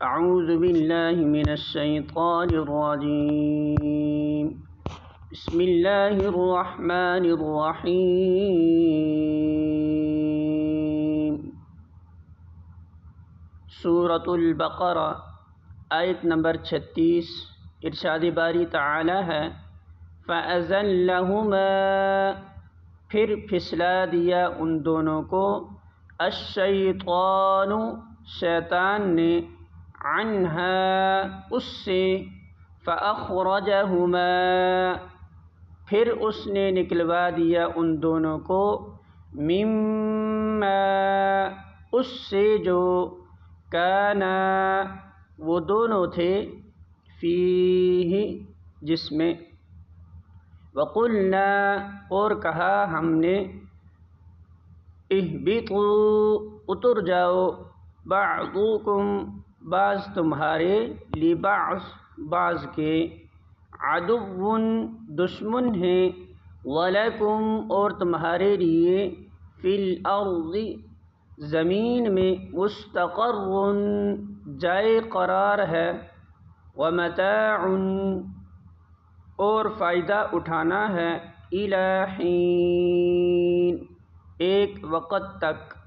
اعوذ باللہ من الشیطان الرجیم بسم اللہ الرحمن الرحیم۔ سورۃ البقرہ آیت نمبر 36۔ ارشاد باری تعالی ہے فَأَزَلَّهُمَا، پھر پھسلا دیا ان دونوں کو، الشیطان، شیطان نے، عنہا، اس سے، فَأَخْرَجَهُمَا، پھر اس نے نکلوا دیا ان دونوں کو، مِمَّا، اس سے جو، کانا، وہ دونوں تھے، فیہ، جس میں، وَقُلْنَا، اور کہا ہم نے، اہبطوا، اتر جاؤ، بعضکم، بعض تمہارے، لبعض، بعض کے، عدو، دشمن ہیں، وَلَکُمْ، اور تمہارے لیے، فی الارض، زمین میں، مستقر، جائے قرار ہے، ومتاع، اور فائدہ اٹھانا ہے، الی حین، ایک وقت تک۔